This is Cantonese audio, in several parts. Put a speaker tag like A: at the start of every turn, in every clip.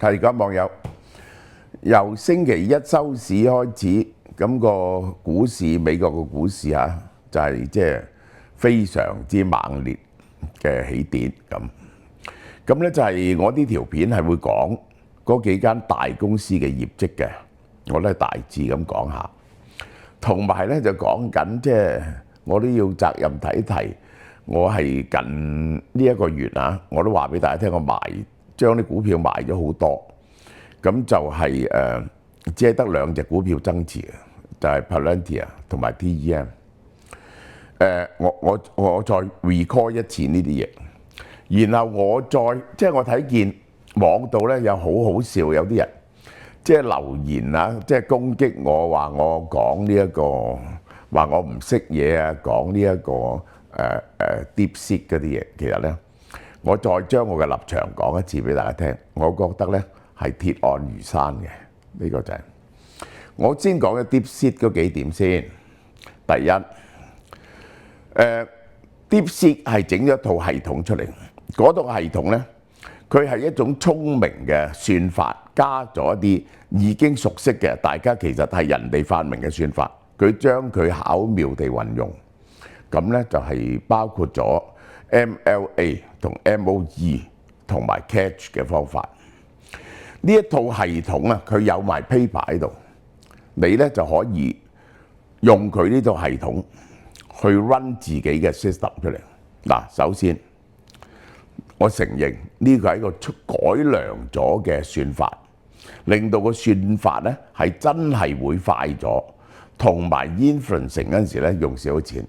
A: 係咁，網友由星期一收市開始，咁個股市美國個股市就係即係非常之猛烈嘅起跌咁。咁咧就係我呢條片係會講嗰幾間大公司嘅業績嘅，我都係大致咁講下。同埋咧就講緊即係我都要責任提提，我係近呢一個月我都話俾大家聽，我將啲股票賣咗好多，咁就係只係得兩隻股票增持嘅，就係 Palantir 同埋 TEM。我再 recall 一次呢啲嘢，然後我再即係我睇見網度咧有好好笑，有啲人即係留言即係攻擊我，話我講呢一個話我唔識嘢講呢一個DeepSeek 嗰啲嘢。其實咧，我再將我嘅立場講一次俾大家聽，我覺得咧係鐵案如山嘅。呢個就係我先講嘅 DeepSeek 嗰幾點先。第一，DeepSeek 係整咗一套系統出嚟，嗰套系統咧，佢係一種聰明嘅算法，加咗一啲已經熟悉嘅，大家其實係人哋發明嘅算法，佢將佢巧妙地運用，咁咧就係包括咗 MLA 同 MOE 同埋 Catch 嘅方法。呢一套系統佢有埋 paper 喺度，你咧就可以用佢呢套系統去 run 自己嘅 system 出嚟。嗱，首先我承認呢個係一個改良咗嘅算法，令到個算法咧係真係會快咗，同埋 inferencing 嗰陣時咧用少咗錢。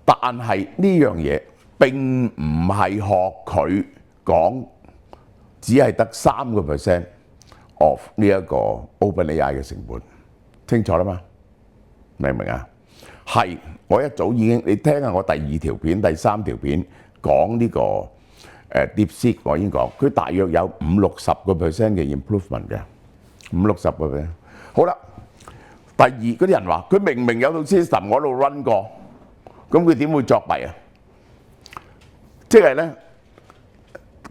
A: 但係呢樣嘢並唔係學佢講，只係得3% of 呢一個 OpenAI 嘅成本，清楚啦嘛？明唔明啊？係，我一早已經，你聽下我第2條片、第3條片講呢個DeepSeek，我已經講，佢大約有50-60% 嘅 improvement 嘅，50-60%。好啦，第二嗰啲人話，佢明明有套 system 我喺度 run 過，咁佢點會作弊啊？即係咧，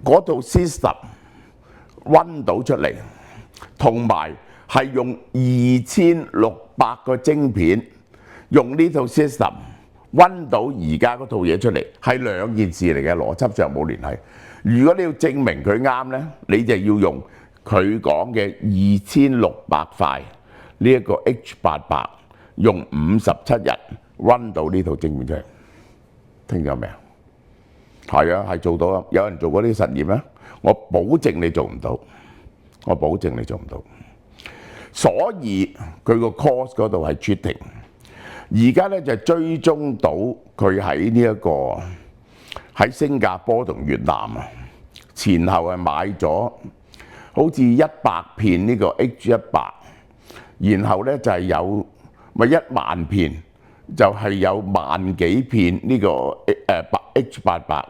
A: 嗰套 system run 到出嚟，同埋係用2600個晶片，用呢套 system run 到而家嗰套嘢出嚟，係兩件事嚟嘅，邏輯上冇聯繫。如果你要證明佢啱咧，你就要用佢講嘅2600塊呢一個 H800，用57日 run 到呢套晶片出嚟，聽咗未啊？係啊，係做到啊！有人做過呢啲實驗咧，我保證你做唔到，我保證你做唔到。所以佢個 cost 嗰度係 cheating。而家咧就追蹤到佢喺呢一個喺新加坡同越南前後係買咗好似100片呢個 H100，然後咧就係有1萬片，就係有萬幾片呢個H800，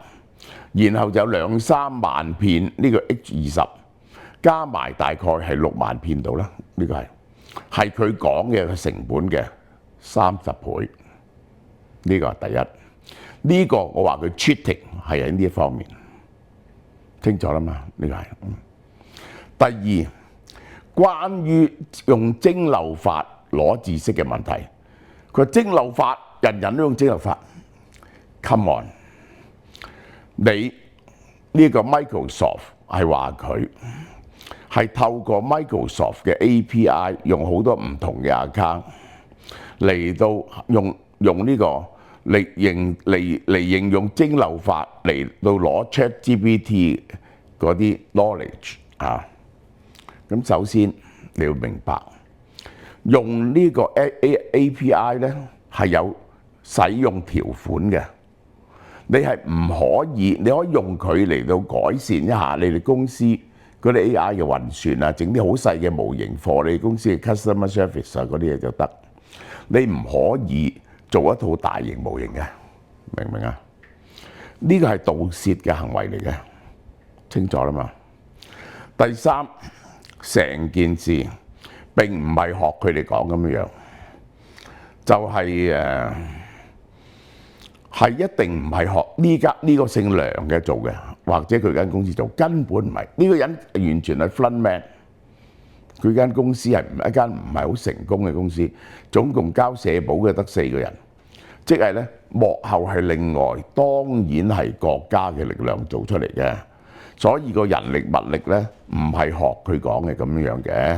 A: 然後就有2-3萬片呢個 H20，加埋大概係6萬片度啦。呢個係佢講嘅成本嘅30倍。呢個係第一。呢個我話佢 cheating 係喺呢一方面，清楚啦嘛？呢個係。第二，關於用蒸餾法攞知識嘅問題，佢話蒸餾法人人都用蒸餾法 ，come on！ 你呢個 Microsoft 係話佢係透過 Microsoft 嘅 API 用好多唔同嘅 account 嚟到用呢個嚟應用蒸餾法嚟到攞 ChatGPT 嗰啲 knowledge 咁首先你要明白，用呢個 API 咧係有使用條款嘅。你係唔可以，你可以用佢嚟到改善一下你哋公司嗰啲 AI 嘅運算整啲好細嘅模型貨你哋公司嘅 customer service 嗰啲嘢就得。你唔可以做一套大型模型嘅，明唔明啊？呢個係盜竊嘅行為嚟嘅，清楚啦嘛？第三，成件事並唔係學佢哋講咁樣，就係係一定唔係學呢個姓梁嘅做嘅，或者佢間公司做，根本唔係。呢個人完全係 frontman，佢間公司係一間唔係好成功嘅公司，總共交社保嘅得4個人，即係咧幕後係另外，當然係國家嘅力量做出嚟嘅，所以個人力物力咧唔係學佢講嘅咁樣嘅。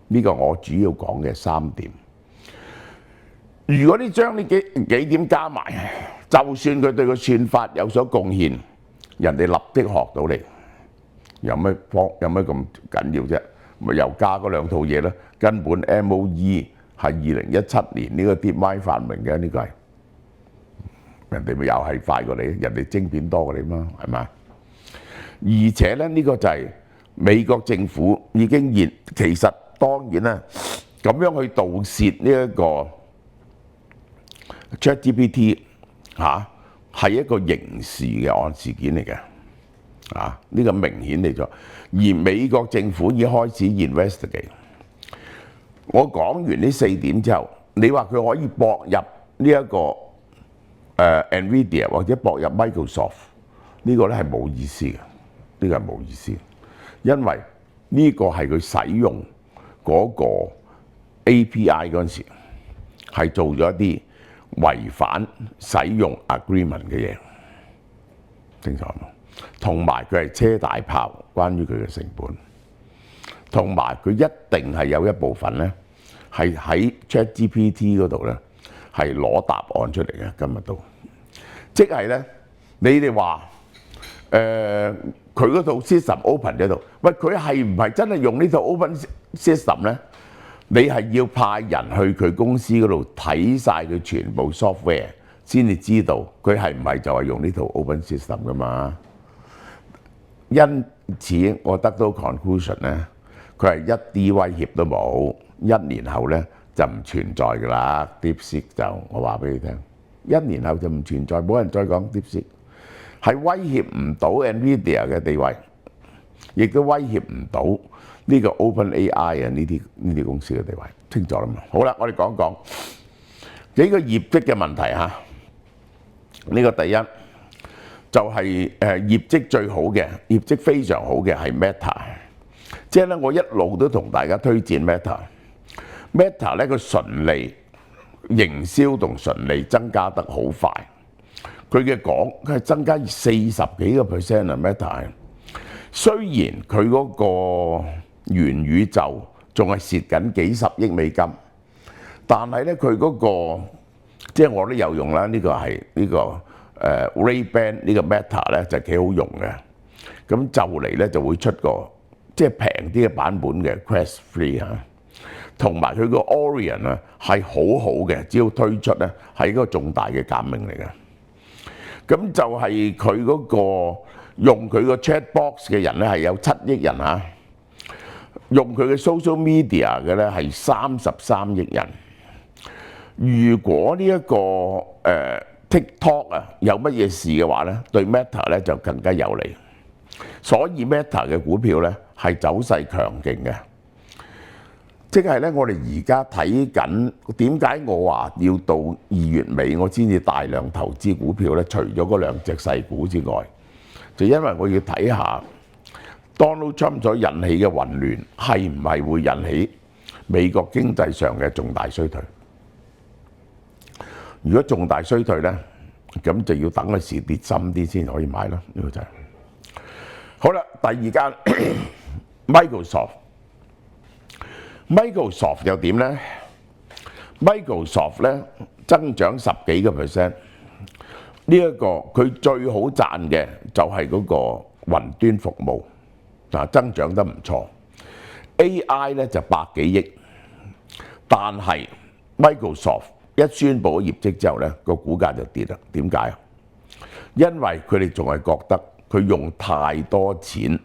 A: 呢個我主要講嘅3點。如果你將呢幾點加埋，就算佢對個算法有所貢獻，人哋立即學到你，有咩咁緊要啫？咪又加嗰2套嘢咯。根本 MOE 係2017年呢個 DeepMind 發明嘅，呢個係人哋咪又係快過你，人哋晶片多過你嘛，係嘛？而且咧呢個就係美國政府已經其實當然啦，咁樣去盜竊呢一個ChatGPT 係一個刑事嘅案事件嚟嘅，呢個明顯嚟咗。而美國政府已經開始 investigate。我講完呢4點之後，你話佢可以駁入呢一個NVIDIA 或者駁入 Microsoft 呢個咧係冇意思嘅，呢個係冇意思，因為呢個係佢使用嗰個 API 嗰陣時係做咗一啲違反使用 agreement 嘅嘢，清楚嗎？同埋佢係車大炮，關於佢嘅成本，同埋佢一定係有一部分咧係喺 ChatGPT 嗰度咧係攞答案出嚟嘅。今日都即係咧，你哋話佢嗰套 system open 喺度，喂，佢係唔係真係用呢套 open system 咧？你係要派人去佢公司嗰度睇晒佢全部 software 先至知道佢係唔係就係用呢套 open system 噶嘛？因此我得到 conclusion 咧，佢係一啲威脅都冇，1年後咧就唔存在㗎啦。DeepSeek 就我話俾你聽，1年後就唔存在，冇人再講 DeepSeek，係威脅唔到 NVIDIA 嘅地位，亦都威脅唔到呢個 OpenAI 啊呢啲公司嘅地位，清楚啦嘛？好啦，我哋講講幾個業績嘅問題嚇。呢個第一就係業績最好嘅，業績非常好嘅係 Meta， 即係咧我一路都同大家推薦 Meta 咧個純利營銷同純利增加得好快，佢係增加40幾個 percent 啊 Meta。雖然佢嗰個元宇宙仲係蝕緊幾十億美金，但係咧佢嗰個即係我都有用啦。呢個係呢個Ray-Ban 呢個 Meta 咧就幾好用嘅。咁就嚟咧就會出個即係平啲嘅版本嘅 Quest 3嚇，同埋佢個 Orion 啊係好好嘅，只要推出咧係一個重大嘅革命嚟嘅。咁就係佢嗰個用佢個 chatbox 嘅人咧係有7億人嚇。用佢嘅 social media 嘅咧係33億人。如果呢一個TikTok 啊有乜嘢事嘅話咧，對 Meta 咧就更加有利。所以 Meta 嘅股票咧係走勢強勁嘅。即係咧，我哋而家睇緊點解我話要到2月尾我先至大量投資股票咧？除咗嗰2隻細股之外，就因為我要睇下Donald Trump 所引起嘅混亂係唔係會引起美國經濟上嘅重大衰退？如果重大衰退咧，咁就要等個市跌深啲先可以買咯。呢個就係好啦。第2間Microsoft 又點咧 ？Microsoft 咧增長10幾個 percent。呢一個佢最好賺嘅就係嗰個雲端服務。增長得唔錯 ，AI 咧就100幾億，但係 Microsoft 一宣布咗業績之後咧，個股價就跌啦。點解啊？因為佢哋仲係覺得佢用太多錢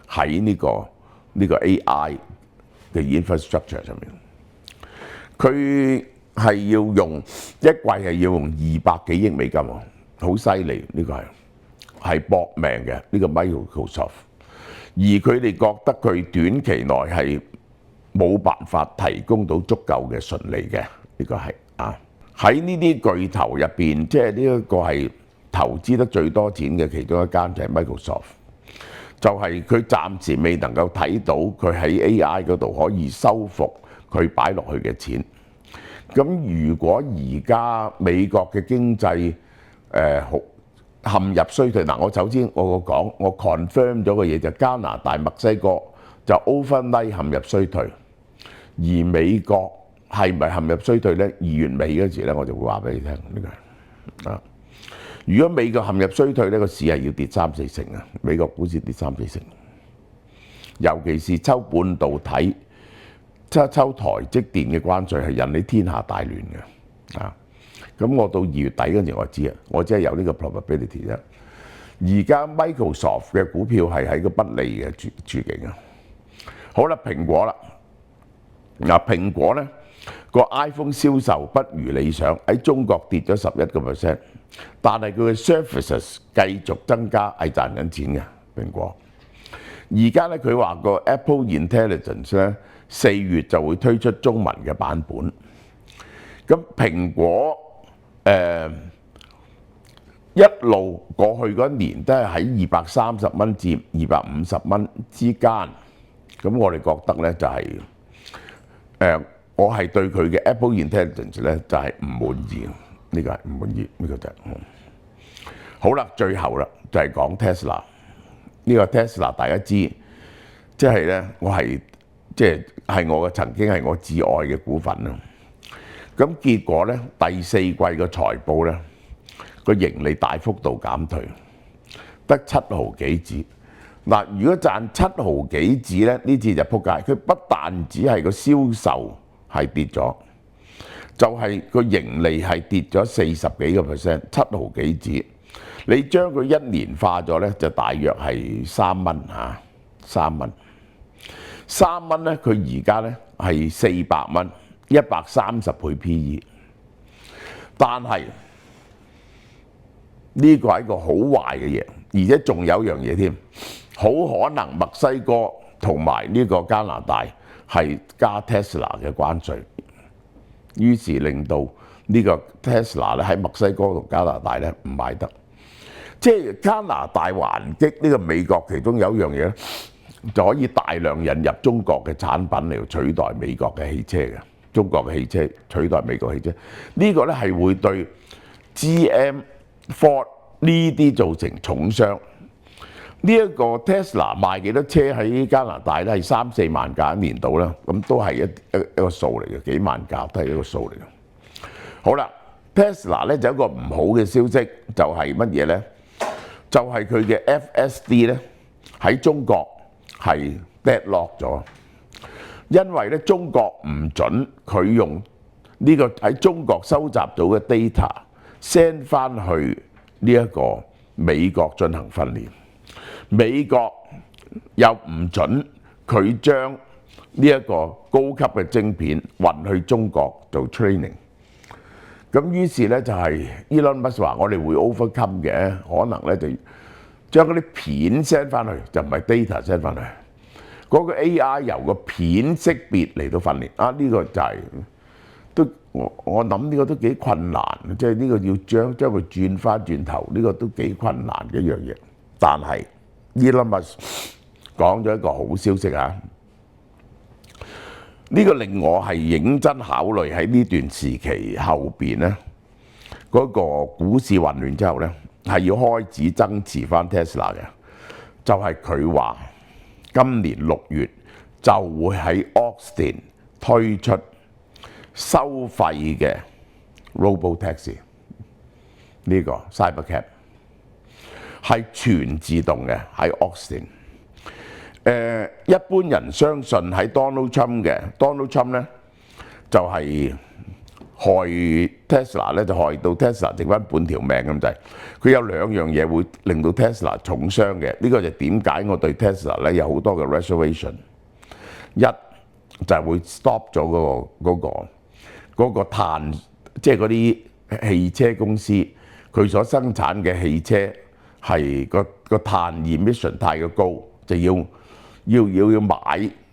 A: 喺呢個 AI 嘅 infrastructure 上面，佢係要用一季係要用200幾億美金喎，好犀利。呢個係搏命嘅呢個 Microsoft。而佢哋覺得佢短期內係冇辦法提供到足夠嘅純利嘅，呢個係喺呢啲巨頭入邊，即係呢一個係投資得最多錢嘅其中一間就係 Microsoft，就係佢暫時未能夠睇到佢喺 AI 嗰度可以收復佢擺落去嘅錢。咁如果而家美國嘅經濟陷入衰退，嗱，我首先我confirm 咗嘅嘢就加拿大、墨西哥就 overnight 陷入衰退，而美國係咪陷入衰退呢？2月尾嗰時咧，我就會話俾你聽呢個啊。如果美國陷入衰退呢，個市係要跌3-4成啊！美國股市跌3-4成，尤其是抽半導體、抽台積電嘅關稅係引起天下大亂嘅啊！咁我到2月底嗰陣我知啊，我只係有呢個 probability 啫。而家 Microsoft 嘅股票係喺個不利嘅處境啊。好啦，蘋果啦，嗱，蘋果咧個 iPhone 銷售不如理想，喺中國跌咗11%，但係佢嘅 services 繼續增加，係賺緊錢嘅蘋果。而家咧佢話個 Apple Intelligence 咧4月就會推出中文嘅版本。咁蘋果一路過去嗰年都係喺230蚊至250蚊之間，咁我哋覺得咧就係我係對佢嘅 Apple Intelligence 咧就係唔滿意，呢個係唔滿意，呢個就係好啦。最後啦就係講 Tesla， 呢個 Tesla 大家知，即係咧我係我嘅曾經係我至愛嘅股份啦。咁結果咧第4季嘅財報咧個盈利大幅度減退，得7毫幾子。嗱，如果賺7毫幾子咧，呢次就撲街。佢不但只係個銷售係跌咗，就係個盈利係跌咗40幾個%，7毫幾子。你將佢1年化咗咧，就大約係3蚊嚇，3蚊。3蚊咧，佢而家咧係400蚊，130倍 PE。但係呢個係一個好壞嘅嘢，而且仲有一樣嘢添，好可能墨西哥同埋呢個加拿大係加 Tesla 嘅關稅，於是令到呢個 Tesla 咧喺墨西哥同加拿大咧唔買得。即係加拿大還擊呢個美國，其中有一樣嘢咧，就可以大量引入中國嘅產品嚟取代美國嘅汽車嘅。中國嘅汽車取代美國汽車，呢個咧係會對 GM、Ford 呢啲造成重傷。呢一個 Tesla 賣幾多車喺加拿大咧係3-4萬架一年度啦，咁都係一個數嚟嘅，幾萬架都係一個數嚟嘅。好啦 ，Tesla 咧就有一個唔好嘅消息，就係乜嘢咧？就係佢嘅 FSD 咧喺中國係 deadlock 咗。因為咧中國唔準佢用呢個喺中國收集到嘅 data send 翻去呢一個美國進行訓練，美國又唔準佢將呢一個高級嘅晶片運去中國做 training。咁於是咧就係 Elon Musk 話我哋會 overcome 嘅，可能咧就將嗰啲片 send 翻去，就唔係 data send 翻去。嗰個 AI 由個片識別嚟到訓練啊，呢個就係都我諗呢個都幾困難，即係呢個要將佢轉翻轉頭，呢個都幾困難嘅一樣嘢。但係 Elon Musk 講咗一個好消息啊，呢個令我係認真考慮喺呢段時期後邊咧嗰個股市混亂之後咧，係要開始增持翻 Tesla 嘅，就係佢話。今年6月就會喺 Austin 推出收費嘅 Robotaxi， 呢個 Cybercab 係全自動嘅喺 Austin。一般人相信喺 Donald Trump 嘅 Donald Trump 咧就係害 Tesla 咧，就害到 Tesla 剩翻半條命咁滯。佢有2樣嘢會令到 Tesla 重傷嘅，呢個就點解我對 Tesla 咧有好多嘅 reservation。一就係會 stop 咗嗰個碳，即係嗰啲汽車公司佢所生產嘅汽車係個碳 emission 太過高，就要買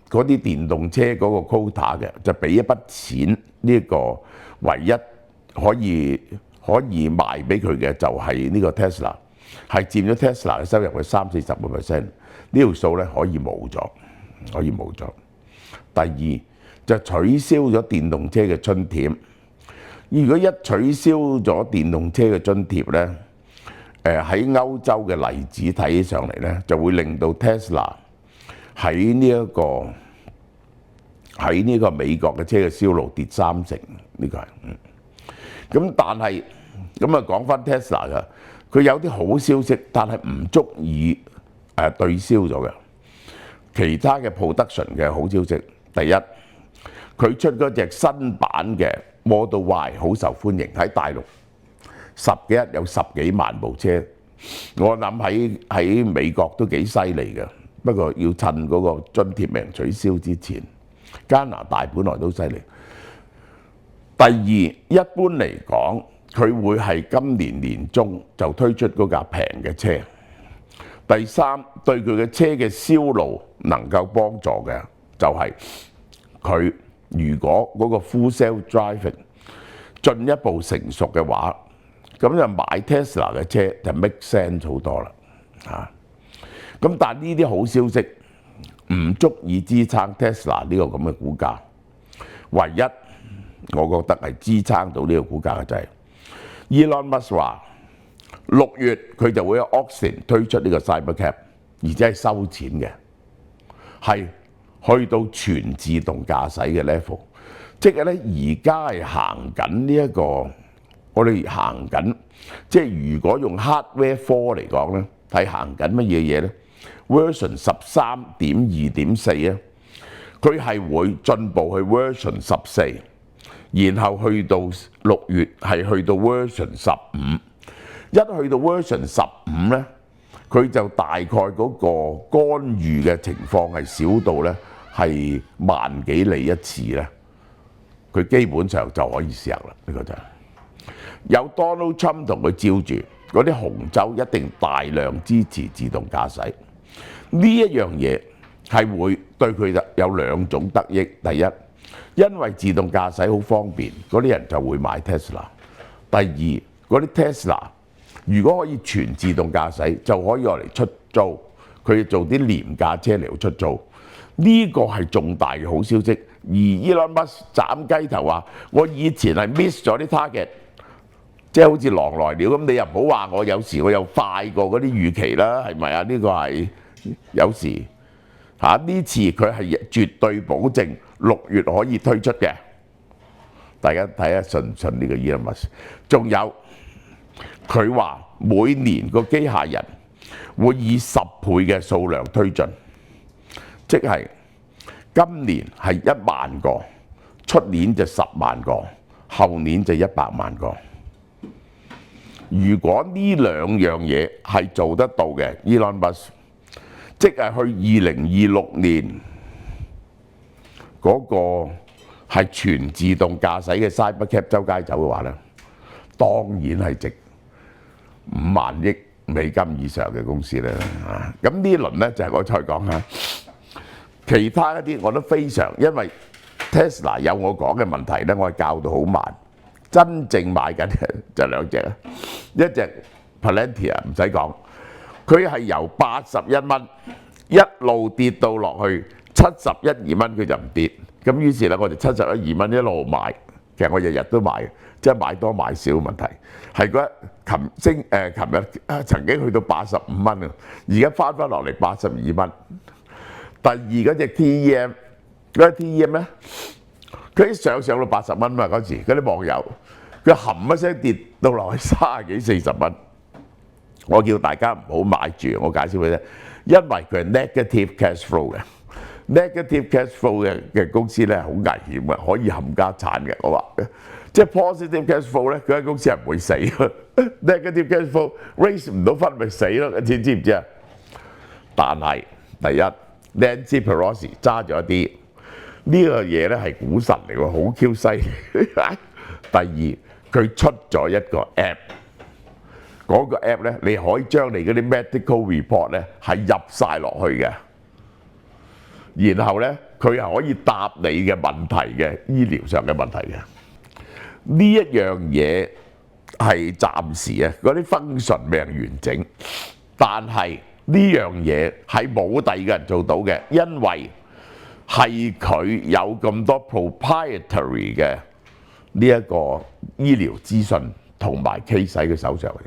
A: 嗰啲電動車嗰個 quota 嘅，就俾一筆錢呢個唯一可以賣俾佢嘅就係呢個 Tesla， 係佔咗 Tesla 嘅收入嘅30-40%。呢條數咧可以冇咗，可以冇咗。第二就取消咗電動車嘅津貼。如果一取消咗電動車嘅津貼咧，喺歐洲嘅例子睇起上嚟咧，就會令到 Tesla 喺呢個美國嘅車嘅銷路跌30%，呢個係。咁但係咁啊講翻 Tesla 嘅，佢有啲好消息，但係唔足以對銷咗嘅。其他嘅 production 嘅好消息，第一，佢出嗰隻新版嘅 Model Y 好受歡迎，喺大陸10幾日有10幾萬部車。我諗喺美國都幾犀利嘅，不過要趁嗰個津貼未取消之前。加拿大本來都犀利。第二，一般嚟講，佢會係今年年中就推出嗰架平嘅車。第三，對佢嘅車嘅銷路能夠幫助嘅就係佢如果嗰個 full self driving 進一步成熟嘅話，咁就買 Tesla 嘅車就 make sense 好多啦嚇。咁但係呢啲好消息唔足以支撐 Tesla 呢個咁嘅股價。唯一我覺得係支撐到呢個股價嘅就係 Elon Musk 話6月佢就會喺 Austin 推出呢個 Cybercab， 而且係收錢嘅，係去到全自動駕駛嘅 level。即係咧，而家係行緊呢一個，我哋行緊，即係如果用 hardware 4嚟講咧，係行緊乜嘢嘢咧 ？Version 13.2.4咧，佢係會進步去 Version 14，然後去到6月係去到 Version 15。一去到 Version 15咧，佢就大概嗰個干預嘅情況係少到咧係萬幾里一次咧，佢基本上就可以試行啦。呢個就係有 Donald Trump 同佢照住，嗰啲紅州一定大量支持自動駕駛。呢一樣嘢係會對佢有兩種得益。第一，因為自動駕駛好方便，嗰啲人就會買 Tesla。第二，嗰啲 Tesla 如果可以全自動駕駛，就可以攞嚟出租，佢做啲廉價車嚟出租。呢個係重大嘅好消息。而 Elon Musk 斬雞頭話：我以前係 miss 咗啲 target， 即係好似狼來了咁。你又唔好話我有時我又快過嗰啲預期啦，係咪啊？呢個係有時嚇呢次佢係絕對保證6月可以推出嘅。大家睇下信唔信呢個 Elon Musk？ 仲有佢話每年個機械人會以10倍嘅數量推進，即係今年係1萬個，出年就10萬個，後年就100萬個。如果呢兩樣嘢係做得到嘅 ，Elon Musk 即係去2026年嗰個係全自動駕駛嘅 Cybercab 周街走嘅話咧，當然係值5萬億美金以上嘅公司咧。咁呢輪咧就係我再講下，其他一啲我都非常，因為 Tesla 有我講嘅問題咧，我係教到好慢。真正買緊嘅就兩隻啦，一隻 Palantir 唔使講，佢係由81蚊一路跌到落去71、2蚊，佢就唔跌。咁於是咧，我哋71、2蚊一路買，其實我日日都買嘅，即係買多買少嘅問題。係嗰琴日曾經去到85蚊啊，而家翻落嚟82蚊。第二嗰隻 TEM， 嗰隻 TEM 咧，佢上到80蚊嘛，嗰時嗰啲網友，佢冚一聲跌到落去30幾40蚊。我叫大家唔好買住，我解釋俾你聽，因為佢係 negative cash flow 嘅。negative cash flow 嘅公司咧好危險嘅，可以冚家產嘅。我話即係 positive cash flow 咧，佢間公司係唔會死嘅。negative cash flow raise 唔到分咪死咯，知唔知啊？但係第一 ，Nancy Pelosi 揸咗一啲呢個嘢咧係股神嚟喎，好 Q 犀利。第二，佢出咗一個 app， 嗰個 app 咧你可以將你嗰啲 medical report 咧係入晒落去嘅。然後咧，佢係可以答你嘅問題嘅醫療上嘅問題嘅。呢一樣嘢係暫時啊，嗰啲 function 未完整，但係呢樣嘢係冇第二個人做到嘅，因為係佢有咁多 proprietary 嘅呢一個醫療資訊同埋 case 喺佢手上嚟。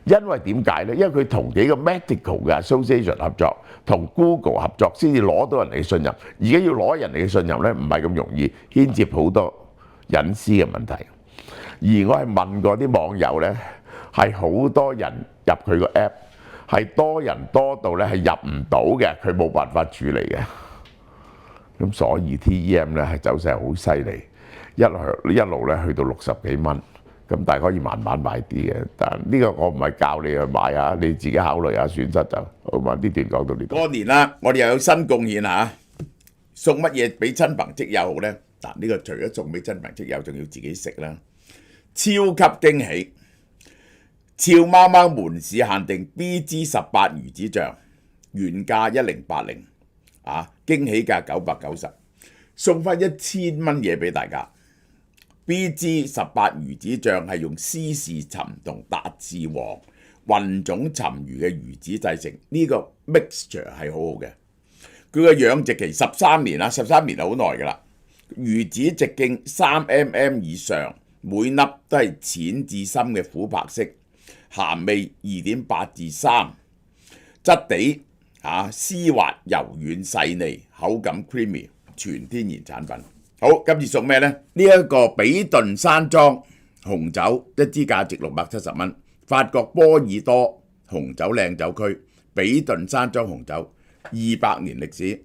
A: 因為點解呢？因為佢同幾個 medical 嘅 association 合作，同 Google 合作先至攞到人哋嘅信任。而家要攞人哋嘅信任呢，唔係咁容易，牽涉好多隱私嘅問題。而我係問過啲網友呢，係好多人入佢個 app， 係多人多到呢係入唔到嘅，佢冇辦法處理嘅。咁所以 TEM 呢係走勢好犀利，一路呢去到60幾蚊。咁大家可以慢慢買啲嘅，但呢個我唔係教你去買啊，你自己考慮下損失就好嘛。呢段講到呢度。過年啦，我哋又有新貢獻嚇，送乜嘢俾親朋戚友好呢？嗱，呢個除咗送俾親朋戚友，仲要自己食啦，超級驚喜！俏貓貓門市限定 BG18 魚子醬，原價1080，驚喜價990，送翻1000蚊嘢俾大家。BG18 魚子醬係用斯氏鱘同達氏黃混種鱘魚嘅魚子製成，呢個 mixture 係好好嘅。佢個養殖期13年啦，13年係好耐㗎啦。魚子直徑3mm 以上，每粒都係淺至深嘅琥珀色，鹹味2.8至3，質地絲滑柔軟細膩，口感 creamy， 全天然產品。好，今次送咩呢？呢一個比頓山莊紅酒，一支價值670蚊。法國波爾多紅酒靚酒區，比頓山莊紅酒200年歷史。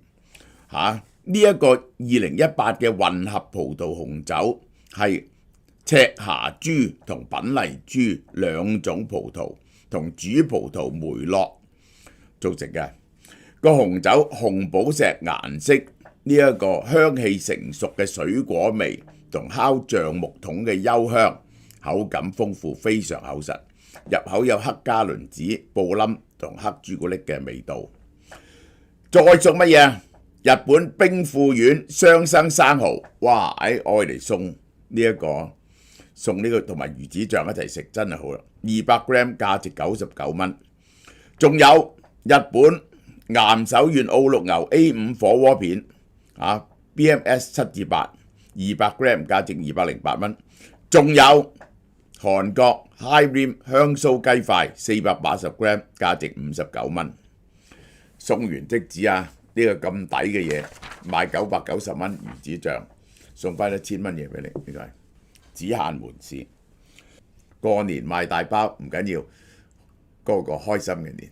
A: 呢一個2018嘅混合葡萄紅酒係赤霞珠同品麗珠兩種葡萄同主葡萄梅洛做成嘅。個紅酒紅寶石顏色。呢一個香氣成熟嘅水果味同烤橡木桶嘅幽香，口感豐富，非常厚實。入口有黑加侖子、布冧同黑朱古力嘅味道。再送乜嘢？日本兵庫丸雙生生蠔，哇！愛嚟送呢個同埋魚子醬一齊食，真係好啦。200g 價值99蚊。仲有日本岩手縣澳綠牛 A5 火鍋片。BMS 7至8 200g 價值208蚊，仲有韓國 High Rim 香酥雞塊480g 價值59蚊，送完即止啊！呢個咁抵嘅嘢賣990蚊魚子醬，送翻1000蚊嘢俾你，呢個係只限門市，過年賣大包唔緊要，個個開心嘅年。